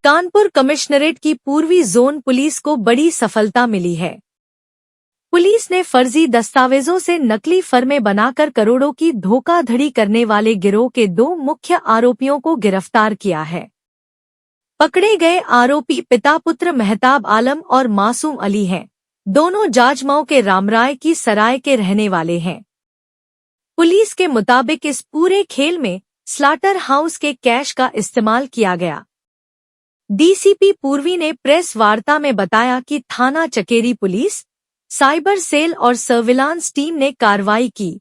Kanpur commissionerate की पूर्वी zone police को बड़ी सफलता मिली है। पुलिस ने फर्जी दस्तावेजों से नकली फर्में बनाकर करोड़ों की धोखाधड़ी करने वाले गिरोह के 2 मुख्य आरोपियों को गिरफ्तार किया है। पकड़े गए आरोपी पिता पुत्र मेहताब आलम और मासूम अली हैं। दोनों जाजमऊ के रामराय की सराय के रहने वाले हैं। पुलिस के मुताबिक इस पूरे खेल में स्लाटर हाउस के कैश का इस्तेमाल किया गया। डीसीपी पूर्वी ने प्रेस वार्ता में बताया कि थाना चकेरी पुलिस, साइबर सेल और सर्विलांस टीम ने कार्रवाई की।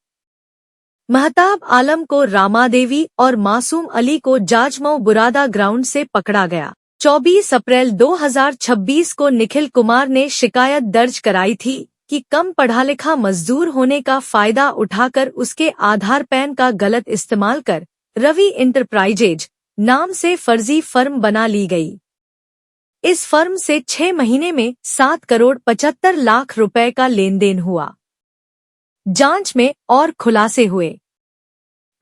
मेहताब आलम को रामादेवी और मासूम अली को जाजमऊ बुरादा ग्राउंड से पकड़ा गया। 24 अप्रैल 2026 को निखिल कुमार ने शिकायत दर्ज कराई थी कि कम पढ़ा लिखा मजदूर होने का फायदा उठाकर उसके आधार पैन का गलत इस्तेमाल कर रवि इंटरप्राइजेज नाम से फर्जी फर्म बना ली गई। इस फर्म से 6 महीने में 7 करोड़ 75 लाख रुपए का लेन देन हुआ। जांच में और खुलासे हुए।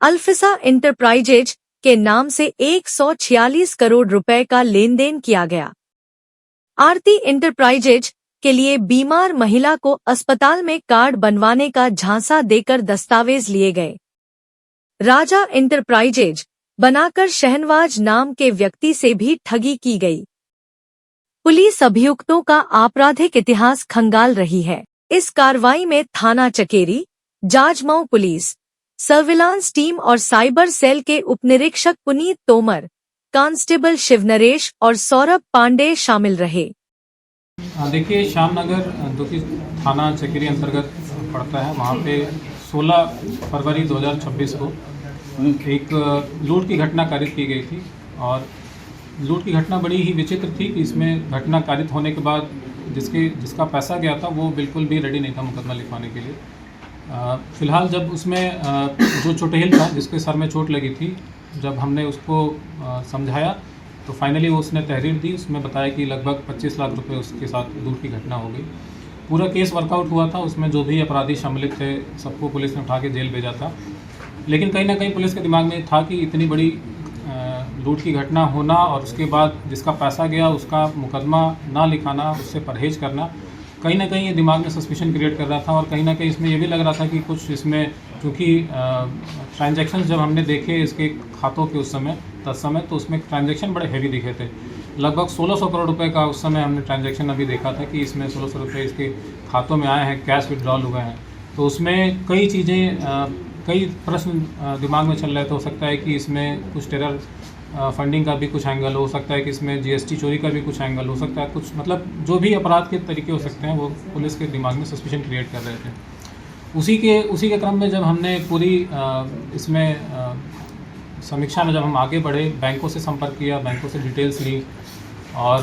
अल्फिसा इंटरप्राइजेज के नाम से 146 करोड़ रुपए का लेन देन किया गया। आरती इंटरप्राइजेज के लिए बीमार महिला को अस्पताल में कार्ड बनवाने का झांसा देकर दस्तावेज लिए गए। राजा इंटरप्राइजेज बनाकर शहनवाज नाम के व्यक्ति से भी ठगी की गई। पुलिस अभियुक्तों का आपराधिक इतिहास खंगाल रही है। इस कार्रवाई में थाना Chakeri, Jajmau police, surveillance team और साइबर सेल के उपनिरीक्षक पुनीत तोमर, कांस्टेबल शिवनरेश और सौरभ पांडे शामिल रहे। देखिए, श्यामनगर जो कि थाना चकेरी अंतर्गत पड़ता है, वहाँ पे 16 फरवरी 2026 को एक लूट की घटना कारित की गई थी। और लूट की घटना बड़ी ही विचित्र थी कि इसमें घटना कारित होने के बाद जिसका पैसा गया था वो बिल्कुल भी रेडी नहीं था मुकदमा लिखवाने के लिए। फ़िलहाल जब उसमें जो चुटेल था, जिसके सर में चोट लगी थी, जब हमने उसको समझाया तो फाइनली वो उसने तहरीर दी। उसमें बताया कि लगभग 25 लाख रुपए उसके साथ लूट की घटना हो गई। पूरा केस वर्कआउट हुआ था। उसमें जो भी अपराधी सम्मिलित थे सबको पुलिस ने उठा के जेल भेजा था। लेकिन कहीं ना कहीं पुलिस के दिमाग में था कि इतनी बड़ी लूट की घटना होना और उसके बाद जिसका पैसा गया उसका मुकदमा ना लिखाना, उससे परहेज करना, कहीं ना कहीं ये दिमाग में सस्पिशन क्रिएट कर रहा था। और कहीं ना कहीं इसमें ये भी लग रहा था कि कुछ इसमें, क्योंकि ट्रांजैक्शंस जब हमने देखे इसके खातों के उस समय तत्समय, तो उसमें ट्रांजैक्शन बड़े हैवी दिखे थे। लगभग 1600 करोड़ रुपए का उस समय हमने ट्रांजैक्शन अभी देखा था कि इसमें 1600 रुपये इसके खातों में आए हैं, कैश विड्रॉल हुए हैं। तो उसमें कई चीज़ें, कई प्रश्न दिमाग में चल रहे थे। हो सकता है कि इसमें कुछ टेरर फंडिंग का भी कुछ एंगल हो सकता है, कि इसमें जीएसटी चोरी का भी कुछ एंगल हो सकता है, कुछ मतलब जो भी अपराध के तरीके हो सकते हैं वो पुलिस के दिमाग में सस्पिशन क्रिएट कर रहे थे। उसी के क्रम में जब हमने पूरी इसमें समीक्षा में जब हम आगे बढ़े, बैंकों से संपर्क किया, बैंकों से डिटेल्स ली और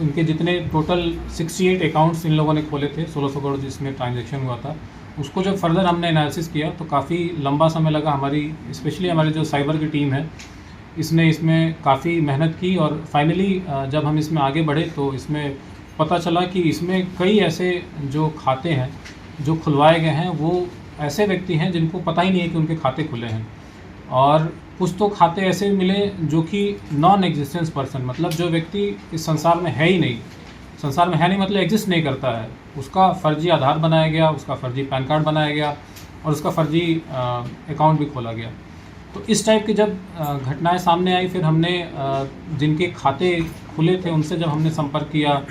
उनके जितने टोटल 68 अकाउंट्स इन लोगों ने खोले थे, 1600 करोड़ जिसमें ट्रांजैक्शन हुआ था, उसको जब फर्दर हमने एनालिसिस किया तो काफ़ी लंबा समय लगा। स्पेशली हमारी जो साइबर की टीम है इसने इसमें काफ़ी मेहनत की और फाइनली जब हम इसमें आगे बढ़े तो इसमें पता चला कि इसमें कई ऐसे जो खाते हैं जो खुलवाए गए हैं वो ऐसे व्यक्ति हैं जिनको पता ही नहीं है कि उनके खाते खुले हैं। और कुछ तो खाते ऐसे मिले जो कि नॉन एग्जिस्टेंस पर्सन, मतलब जो व्यक्ति इस संसार में है ही नहीं, संसार में है नहीं मतलब एग्जिस्ट नहीं करता है, उसका फर्जी आधार बनाया गया, उसका फर्जी पैन कार्ड बनाया गया और उसका फर्जी अकाउंट भी खोला गया। तो इस टाइप की जब घटनाएं सामने आई, फिर हमने जिनके खाते खुले थे उनसे जब हमने संपर्क किया,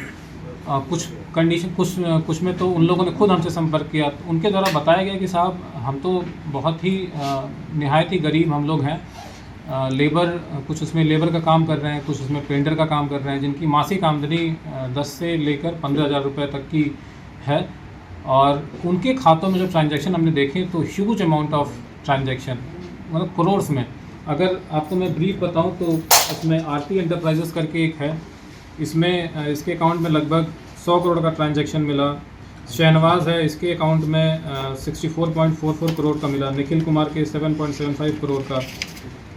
कुछ कंडीशन कुछ में तो उन लोगों ने खुद हमसे संपर्क किया, तो उनके द्वारा बताया गया कि साहब हम तो बहुत ही निहायत ही गरीब हम लोग हैं, लेबर, कुछ उसमें लेबर का काम कर रहे हैं, कुछ उसमें पेंटर का काम कर रहे हैं, जिनकी मासिक आमदनी 10 से लेकर 15,000 रुपये तक की है। और उनके खातों में जो ट्रांजैक्शन हमने देखे तो ह्यूज अमाउंट ऑफ ट्रांजैक्शन, मतलब करोड़्स में। अगर आपको मैं ब्रीफ बताऊं तो इसमें आरती एंटरप्राइजेस करके एक है, इसमें इसके अकाउंट में लगभग 100 करोड़ का ट्रांजैक्शन मिला। शहनवाज है, इसके अकाउंट में 64.44 करोड़ का मिला। निखिल कुमार के 7.75 करोड़ का।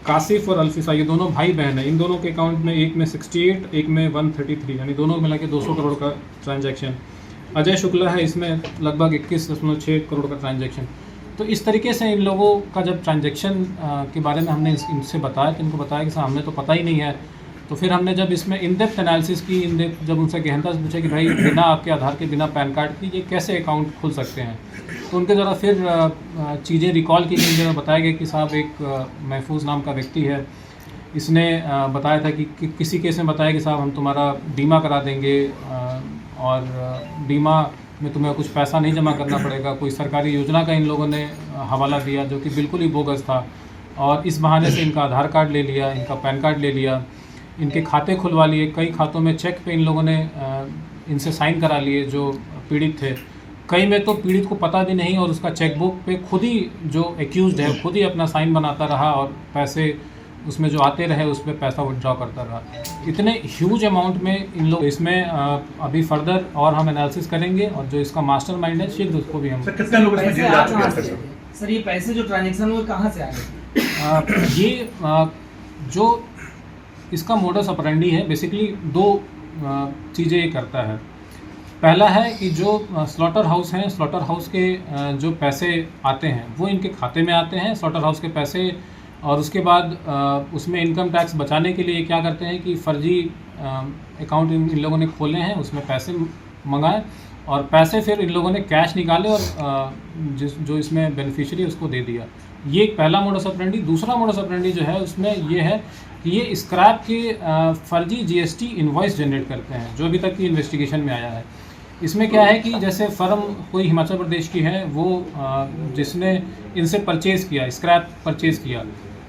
कासिफ और अल्फिसा, ये दोनों भाई बहन हैं, इन दोनों के अकाउंट में एक में 68, एक में 133, यानी दोनों मिला के 200 करोड़ का ट्रांजैक्शन। अजय शुक्ला है, इसमें लगभग 21.6 करोड़ का ट्रांजैक्शन। तो इस तरीके से इन लोगों का जब ट्रांजैक्शन के बारे में हमने इनसे बताया तो इनको बताया कि साहब हमें तो पता ही नहीं है तो फिर हमने जब इसमें इन डेप्थ एनालिसिस की, जब उनसे गहनता से पूछा कि भाई बिना आपके आधार के, बिना पैन कार्ड के ये कैसे अकाउंट खुल सकते हैं, तो उनके द्वारा फिर चीज़ें रिकॉल की गई, जब बताया गया कि साहब एक महफूज नाम का व्यक्ति है, इसने बताया था कि किसी केस में बताया कि साहब हम तुम्हारा बीमा करा देंगे और बीमा में तुम्हें कुछ पैसा नहीं जमा करना पड़ेगा। कोई सरकारी योजना का इन लोगों ने हवाला दिया जो कि बिल्कुल ही बोगस था, और इस बहाने से इनका आधार कार्ड ले लिया, इनका पैन कार्ड ले लिया, इनके खाते खुलवा लिए। कई खातों में चेक पे इन लोगों ने इनसे साइन करा लिए जो पीड़ित थे। कई में तो पीड़ित को पता भी नहीं और उसका चेकबुक पे खुद ही जो एक्यूज्ड है खुद ही अपना साइन बनाता रहा और पैसे उसमें जो आते रहे उस पर पैसा विड्रॉ करता रहा। इतने ह्यूज अमाउंट में इन लोग, इसमें अभी फर्दर और हम एनालिसिस करेंगे और जो इसका मास्टरमाइंड है शीघ्र उसको भी हम। सर कितने लोग इसमें जेल जा चुके हैं सर? सर ये पैसे जो ट्रांजैक्शन वो कहाँ से आ गए? ये जो इसका मोडस ऑपरेंडी है, बेसिकली दो चीज़ें ये करता है। पहला है कि जो स्लॉटर हाउस हैं, स्लॉटर हाउस के जो पैसे आते हैं वो इनके खाते में आते हैं, स्लॉटर हाउस के पैसे, और उसके बाद उसमें इनकम टैक्स बचाने के लिए क्या करते हैं कि फ़र्जी अकाउंट इन लोगों ने खोले हैं, उसमें पैसे मंगाए और पैसे फिर इन लोगों ने कैश निकाले और जो इसमें बेनिफिशियरी उसको दे दिया। ये एक पहला मोडस ऑपरेंडी। दूसरा मोडस ऑपरेंडी जो है उसमें ये है कि ये स्क्रैप के फर्जी जीएसटी इनवॉइस जनरेट करते हैं, जो अभी तक की इन्वेस्टिगेशन में आया है। इसमें क्या है कि जैसे फर्म कोई हिमाचल प्रदेश की है, वो जिसने इनसे परचेज़ किया, स्क्रैप परचेज़ किया,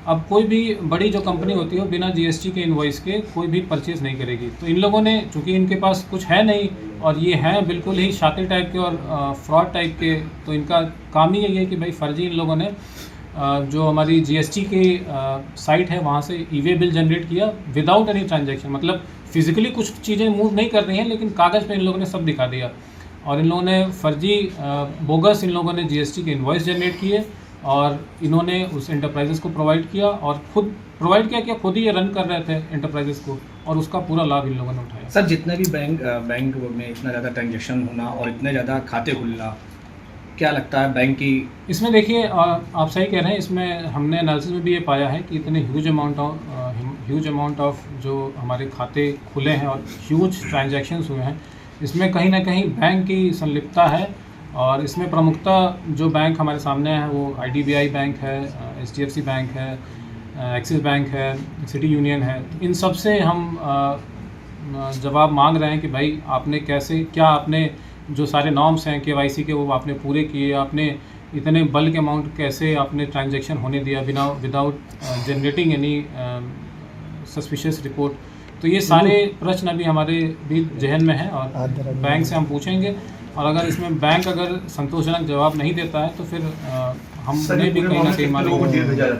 अब कोई भी बड़ी जो कंपनी होती है वो बिना जीएसटी के इनवॉइस के कोई भी परचेज़ नहीं करेगी। तो इन लोगों ने, चूँकि इनके पास कुछ है नहीं और ये हैं बिल्कुल ही शातिर टाइप के और फ्रॉड टाइप के, तो इनका काम ही यही है कि भाई फर्जी इन लोगों ने जो हमारी जीएसटी की साइट है वहाँ से ई-वे बिल जनरेट किया विदाउट एनी ट्रांजैक्शन। मतलब फिजिकली कुछ चीज़ें मूव नहीं कर रही हैं लेकिन कागज़ पे इन लोगों ने सब दिखा दिया, और इन लोगों ने फर्जी बोगस इन लोगों ने जीएसटी के इनवॉइस जनरेट किए और इन्होंने उस एंटरप्राइजेस को प्रोवाइड किया और खुद प्रोवाइड किया कि खुद ही ये रन कर रहे थे एंटरप्राइजेस को, और उसका पूरा लाभ इन लोगों ने उठाया। सर जितने भी बैंक में इतना ज़्यादा ट्रांजेक्शन होना और इतने ज़्यादा खाते खुलना, क्या लगता है बैंक की? इसमें देखिए आप सही कह रहे हैं, इसमें हमने एनालिसिस में भी ये पाया है कि इतने ह्यूज अमाउंट ऑफ जो हमारे खाते खुले हैं और ह्यूज ट्रांजैक्शंस हुए हैं, इसमें कहीं ना कहीं बैंक की संलिप्तता है। और इसमें प्रमुखता जो बैंक हमारे सामने है वो IDBI बैंक है, HDFC बैंक है, एक्सिस बैंक है, सिटी यूनियन है। इन सब से हम जवाब मांग रहे हैं कि भाई आपने कैसे, क्या आपने जो सारे नॉर्म्स हैं KYC के वो आपने पूरे किए, आपने इतने बल्क अमाउंट कैसे आपने ट्रांजैक्शन होने दिया बिना without generating any suspicious report. तो ये सारे प्रश्न अभी हमारे भी जहन में हैं और बैंक से हम पूछेंगे, और अगर इसमें बैंक अगर संतोषजनक जवाब नहीं देता है तो फिर हम उन्हें भी कहीं ना कहीं मानेंगे।